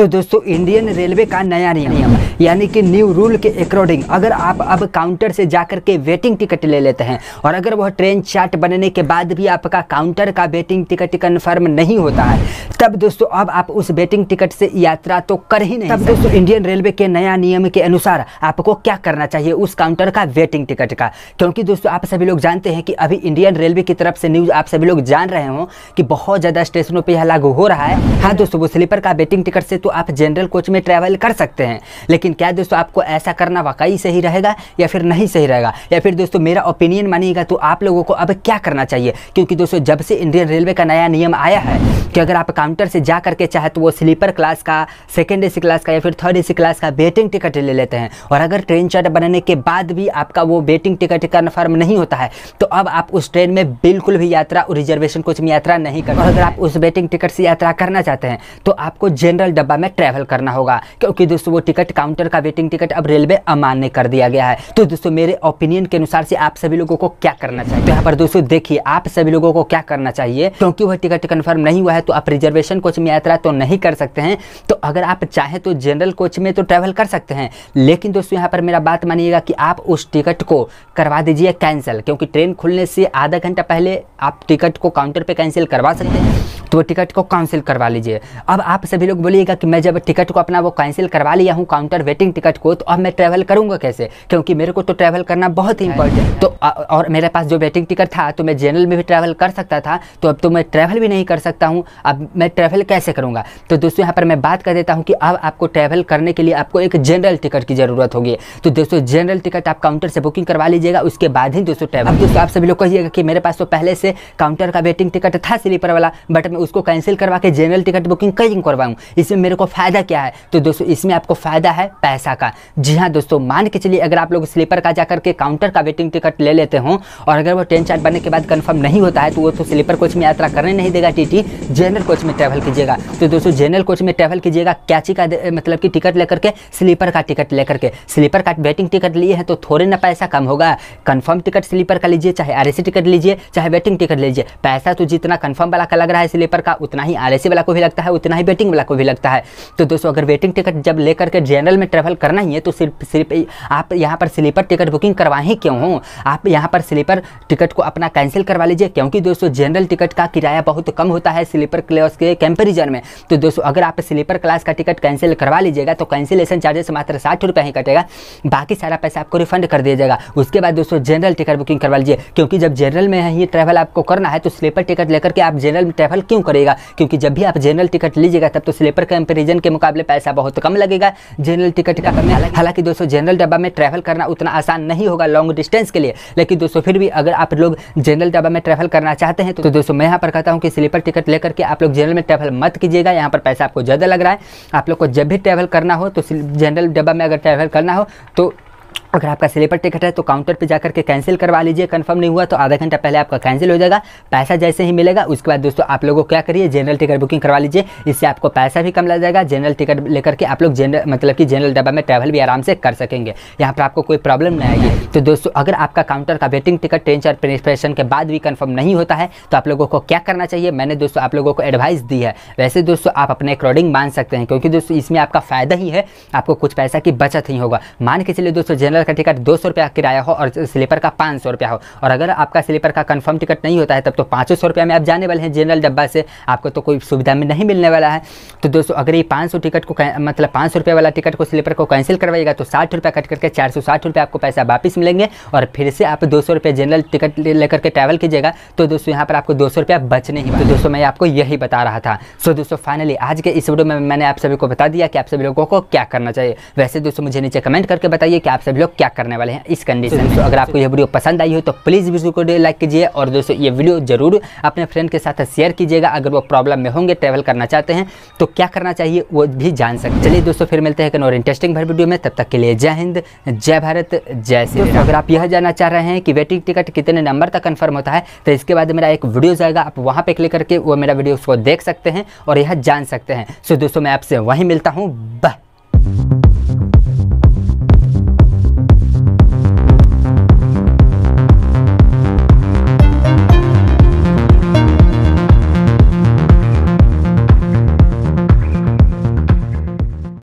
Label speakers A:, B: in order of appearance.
A: तो दोस्तों Indian railway का नया नियम यानी कि न्यू रूल के अकॉर्डिंग अगर आप अब काउंटर से जाकर के वेटिंग टिकट ले लेते हैं और अगर वह ट्रेन चार्ट बनने के बाद भी आपका काउंटर का वेटिंग टिकट कन्फर्म नहीं होता है, तब दोस्तों अब आप उस वेटिंग टिकट से यात्रा तो कर ही नहीं। तब दोस्तों इंडियन रेलवे के नया नियम के अनुसार आपको क्या करना चाहिए उस काउंटर का वेटिंग टिकट का, क्योंकि दोस्तों आप सभी लोग जानते हैं कि अभी इंडियन रेलवे की तरफ से न्यूज़ आप सभी लोग जान रहे हो कि बहुत ज़्यादा स्टेशनों पर यह लागू हो रहा है। हाँ दोस्तों, वो स्लीपर का वेटिंग टिकट से तो आप जनरल कोच में ट्रैवल कर सकते हैं, लेकिन क्या दोस्तों आपको ऐसा करना वाकई सही रहेगा या फिर नहीं सही रहेगा, या फिर दोस्तों मेरा ओपिनियन मानिएगा तो आप लोगों को अब क्या करना चाहिए। क्योंकि दोस्तों जब से इंडियन रेलवे का नया नियम आया है कि अगर आप काउंटर से जा करके चाहे तो वो स्लीपर क्लास का, सेकेंड एसी क्लास का या फिर थर्ड एसी क्लास का वेटिंग टिकट ले लेते हैं और अगर ट्रेन चार्ट बनने के बाद भी आपका वो वेटिंग टिकट कन्फर्म नहीं होता है तो अब आप उस ट्रेन में बिल्कुल भी यात्रा और रिजर्वेशन कोच में यात्रा नहीं करते। और अगर आप उस वेटिंग टिकट से यात्रा करना चाहते हैं तो आपको जनरल डब्बा में ट्रैवल करना होगा, क्योंकि दोस्तों वो टिकट काउंटर का वेटिंग टिकट अब रेलवे अमान्य कर दिया गया है। तो दोस्तों मेरे ओपिनियन के अनुसार से आप सभी लोगों को क्या करना चाहिए, तो यहाँ पर दोस्तों देखिए आप सभी लोगों को क्या करना चाहिए। क्योंकि वह टिकट कंफर्म नहीं हुआ है तो आप रिजर्वेशन कोच में यात्रा तो नहीं कर सकते हैं, तो अगर आप चाहें तो जनरल कोच में तो ट्रैवल कर सकते हैं, लेकिन दोस्तों यहाँ पर मेरा बात मानिएगा कि आप उस टिकट को करवा दीजिए कैंसिल, क्योंकि ट्रेन खुलने से आधा घंटा पहले आप टिकट को काउंटर पे कैंसिल करवा सकते हैं, तो वो टिकट को कैंसिल करवा लीजिए। अब आप सभी लोग बोलिएगा कि मैं जब टिकट को अपना वो कैंसिल करवा लिया हूँ काउंटर वेटिंग टिकट को, तो अब मैं ट्रैवल करूँगा कैसे, क्योंकि मेरे को तो ट्रैवल करना बहुत ही इंपॉर्टेंट है। तो और मेरे पास जो वेटिंग टिकट था तो मैं जनरल में भी ट्रैवल कर सकता था, तो अब तो मैं ट्रैवल भी नहीं कर सकता हूँ, अब मैं ट्रैवल कैसे करूँगा। तो दोस्तों यहाँ पर मैं बात कर देता हूँ कि अब आपको ट्रैवल करने के लिए आपको एक जनरल टिकट की ज़रूरत होगी। तो दोस्तों जनरल टिकट आप काउंटर से बुकिंग करवा लीजिएगा, उसके बाद ही दोस्तों ट्रैवल। अब दोस्तों आप सभी लोग कहिएगा कि मेरे पास तो पहले से काउंटर का वेटिंग टिकट था स्लीपर वाला, बट मैं उसको कैंसिल करवा के जनरल टिकट बुकिंग क्यों करवाऊँ, इसमें मेरे को फ़ायदा क्या है। तो दोस्तों इसमें आपको फ़ायदा है पैसा का। जी हाँ दोस्तों, मान के चलिए अगर आप लोग स्लीपर का जाकर के काउंटर का वेटिंग टिकट ले लेते हो और अगर वो ट्रेन चार्ट बनने के बाद कंफर्म नहीं होता है तो वो तो स्लीपर कोच में यात्रा करने नहीं देगा टीटी, जनरल कोच में ट्रैवल कीजिएगा। तो दोस्तों जनरल कोच में ट्रैवल कीजिएगा कैची का मतलब कि टिकट लेकर के, स्लीपर का टिकट लेकर के। स्लीपर का वेटिंग टिकट लिए हैं तो थोड़े ना पैसा कम होगा, कंफर्म टिकट स्लीपर का लीजिए, चाहे आरएसी टिकट लीजिए, चाहे वेटिंग टिकट लीजिए, पैसा तो जितना कंफर्म वाला का लग रहा है स्लीपर का उतना ही आरएसी वाला को भी लगता है, उतना ही वेटिंग वाला को भी लगता है। तो दोस्तों अगर वेटिंग टिकट जब लेकर के जनरल में ट्रैवल करना ही है तो सिर्फ आप यहाँ पर स्लीपर टिकट बुकिंग करवाएं ही क्यों हो, आप यहाँ पर स्लीपर टिकट को अपना कैंसिल करवा लीजिए, क्योंकि दोस्तों जनरल टिकट का किराया बहुत कम होता है स्लीपर क्लास के कंपेरिजन में। तो दोस्तों अगर आप स्लीपर क्लास का टिकट कैंसिल करवा लीजिएगा तो कैंसिलेशन चार्जेस मात्र 60 रुपये ही कटेगा, बाकी सारा पैसा आपको रिफंड कर दिया जाएगा। उसके बाद दोस्तों जनरल टिकट बुकिंग करवा लीजिए, क्योंकि जब जनरल में ही ट्रैवल आपको करना है तो स्लीपर टिकट लेकर के आप जनरल में ट्रैवल क्यों करेगा, क्योंकि जब भी आप जनरल टिकट लीजिएगा तब तो स्लीपर कंपेरिजन के मुकाबले पैसा बहुत कम लगेगा जनरल टिकट का। हालांकि दोस्तों जनरल डब्बा में ट्रैवल करना उतना आसान नहीं होगा लॉन्ग डिस्टेंस के लिए, लेकिन दोस्तों फिर भी अगर आप लोग जनरल डब्बा में ट्रैवल करना चाहते हैं तो दोस्तों मैं यहाँ पर कहता हूँ कि स्लीपर टिकट लेकर के आप लोग जनरल में ट्रैवल मत कीजिएगा, यहाँ पर पैसा आपको ज़्यादा लग रहा है। आप लोग को जब भी ट्रैवल करना हो तो जनरल डब्बा में अगर ट्रैवल करना हो तो अगर आपका स्लीपर टिकट है तो काउंटर पे जाकर के कैंसिल करवा लीजिए, कंफर्म नहीं हुआ तो आधा घंटा पहले आपका कैंसिल हो जाएगा, पैसा जैसे ही मिलेगा उसके बाद दोस्तों आप लोगों को क्या करिए जनरल टिकट बुकिंग करवा लीजिए, इससे आपको पैसा भी कम लग जाएगा। जनरल टिकट लेकर के आप लोग जनरल मतलब कि जनरल डब्बा में ट्रैवल भी आराम से कर सकेंगे, यहाँ पर आपको कोई प्रॉब्लम नहीं आएगी। तो दोस्तों अगर आपका काउंटर का waiting ticket train chart preparation के बाद भी कंफर्म नहीं होता है तो आप लोगों को क्या करना चाहिए, मैंने दोस्तों आप लोगों को एडवाइस दी है। वैसे दोस्तों आप अपने अकॉर्डिंग मान सकते हैं, क्योंकि दोस्तों इसमें आपका फ़ायदा ही है, आपको कुछ पैसा की बचत ही होगा। मान के चलिए दोस्तों जनरल का टिकट 200 रुपया किराया हो और स्लीपर का 500 रुपया हो, और अगर आपका स्लीपर का कंफर्म टिकट नहीं होता है तब तो 500 रुपया में आप जाने वाले हैं जनरल डब्बा से, आपको तो कोई सुविधा में नहीं मिलने वाला है। तो दोस्तों अगर ये 500 टिकट को मतलब 500 रुपये वाला टिकट को स्लीपर को कैंसिल करवाइएगा तो 60 रुपया कट करके 460 रुपये आपको पैसा वापस मिलेंगे, और फिर से आप 200 रुपये जनरल टिकट लेकर के ट्रैवल कीजिएगा तो दोस्तों यहाँ पर आपको 200 रुपया बचने ही। तो दोस्तों मैं आपको यही बता रहा था। सो दोस्तों फाइनली आज के इस वीडियो में मैंने आप सभी को बता दिया कि आप सभी लोगों को क्या करना चाहिए। वैसे दोस्तों मुझे नीचे कमेंट करके बताइए कि आप सभी लोग क्या करने वाले हैं इस कंडीशन में। अगर आपको यह वीडियो पसंद आई हो तो प्लीज़ वीडियो को लाइक कीजिए, और दोस्तों ये वीडियो जरूर अपने फ्रेंड के साथ शेयर कीजिएगा, अगर वो प्रॉब्लम में होंगे ट्रैवल करना चाहते हैं तो क्या करना चाहिए वो भी जान सकते। चलिए दोस्तों फिर मिलते हैं और इंटरेस्टिंग भर वीडियो में, तब तक के लिए जय हिंद, जय भारत, जय श्री राम। अगर आप यह जानना चाह रहे हैं कि वेटिंग टिकट कितने नंबर तक कंफर्म होता है तो इसके बाद मेरा एक वीडियो जाएगा, आप वहाँ पे क्लिक करके वो मेरा वीडियो उसको देख सकते हैं और यह जान सकते हैं। सो दोस्तों मैं आपसे वहीं मिलता हूँ, बाय।